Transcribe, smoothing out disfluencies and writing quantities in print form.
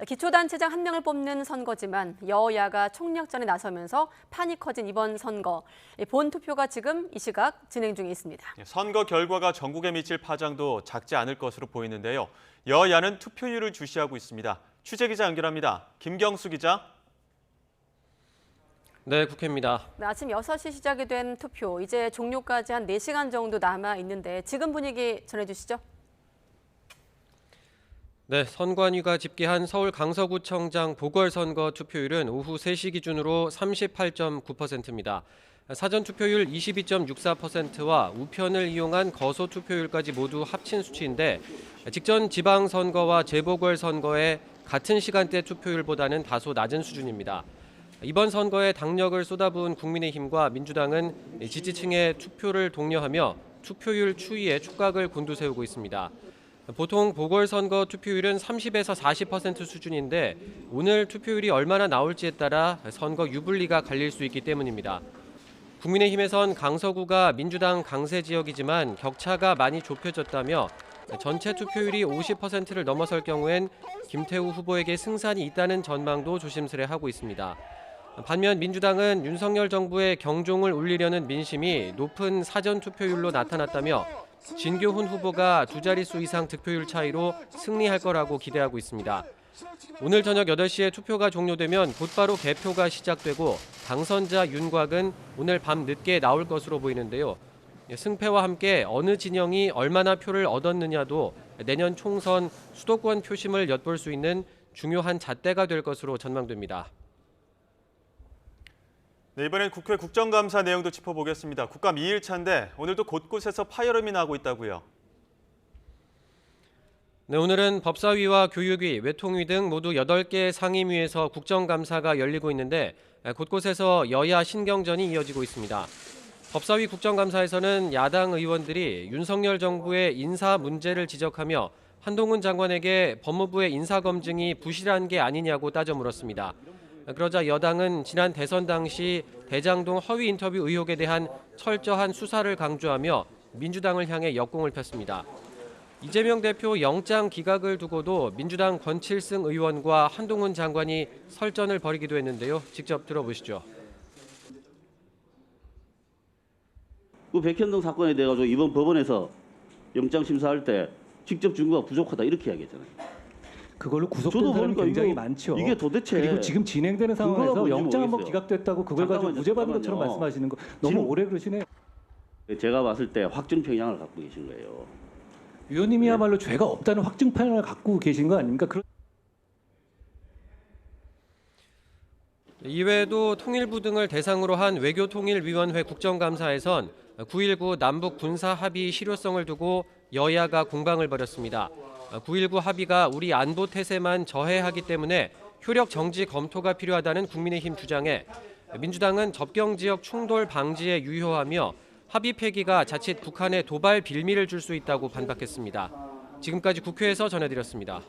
기초단체장 한 명을 뽑는 선거지만 여야가 총력전에 나서면서 판이 커진 이번 선거. 본투표가 지금 이 시각 진행 중에 있습니다. 선거 결과가 전국에 미칠 파장도 작지 않을 것으로 보이는데요. 여야는 투표율을 주시하고 있습니다. 취재기자 연결합니다. 김경수 기자. 네, 국회입니다. 아침 6시 시작이 된 투표, 이제 종료까지 한 4시간 정도 남아 있는데 지금 분위기 전해주시죠. 네, 선관위가 집계한 서울 강서구청장 보궐선거 투표율은 오후 3시 기준으로 38.9%입니다. 사전 투표율 22.64%와 우편을 이용한 거소 투표율까지 모두 합친 수치인데 직전 지방선거와 재보궐선거의 같은 시간대 투표율보다는 다소 낮은 수준입니다. 이번 선거에 당력을 쏟아부은 국민의힘과 민주당은 지지층의 투표를 독려하며 투표율 추이에 촉각을 곤두세우고 있습니다. 보통 보궐선거 투표율은 30에서 40% 수준인데 오늘 투표율이 얼마나 나올지에 따라 선거 유불리가 갈릴 수 있기 때문입니다. 국민의힘에선 강서구가 민주당 강세 지역이지만 격차가 많이 좁혀졌다며 전체 투표율이 50%를 넘어설 경우엔 김태우 후보에게 승산이 있다는 전망도 조심스레하고 있습니다. 반면 민주당은 윤석열 정부의 경종을 울리려는 민심이 높은 사전 투표율로 나타났다며 진교훈 후보가 두 자릿수 이상 득표율 차이로 승리할 거라고 기대하고 있습니다. 오늘 저녁 8시에 투표가 종료되면 곧바로 개표가 시작되고 당선자 윤곽은 오늘 밤 늦게 나올 것으로 보이는데요. 승패와 함께 어느 진영이 얼마나 표를 얻었느냐도 내년 총선 수도권 표심을 엿볼 수 있는 중요한 잣대가 될 것으로 전망됩니다. 네, 이번엔 국회 국정감사 내용도 짚어보겠습니다. 국감 2일차인데 오늘도 곳곳에서 파열음이 나고 있다고요. 네, 오늘은 법사위와 교육위, 외통위 등 모두 8개 상임위에서 국정감사가 열리고 있는데 곳곳에서 여야 신경전이 이어지고 있습니다. 법사위 국정감사에서는 야당 의원들이 윤석열 정부의 인사 문제를 지적하며 한동훈 장관에게 법무부의 인사검증이 부실한 게 아니냐고 따져 물었습니다. 그러자 여당은 지난 대선 당시 대장동 허위 인터뷰 의혹에 대한 철저한 수사를 강조하며 민주당을 향해 역공을 폈습니다. 이재명 대표 영장 기각을 두고도 민주당 권칠승 의원과 한동훈 장관이 설전을 벌이기도 했는데요. 직접 들어보시죠. 그 백현동 사건에 대해 가지고 이번 법원에서 영장 심사할 때 직접 증거가 부족하다 이렇게 이야기했잖아요. 그걸로 구속된 사람이 굉장히 많죠. 이게 도대체 그리고 지금 진행되는 상황에서 영장 한번 기각됐다고 그걸 가지고 무죄받은 것처럼 잠깐만요. 말씀하시는 거 너무 오래 그러시네요. 제가 봤을 때 확증 편향을 갖고 계신 거예요. 위원님이야말로 죄가 없다는 확증 편향을 갖고 계신 거 아닙니까? 이외에도 통일부 등을 대상으로 한 외교통일위원회 국정감사에선 9.19 남북 군사 합의 실효성을 두고 여야가 공방을 벌였습니다. 9.19 합의가 우리 안보 태세만 저해하기 때문에 효력 정지 검토가 필요하다는 국민의힘 주장에 민주당은 접경 지역 충돌 방지에 유효하며 합의 폐기가 자칫 북한에 도발 빌미를 줄 수 있다고 반박했습니다. 지금까지 국회에서 전해드렸습니다.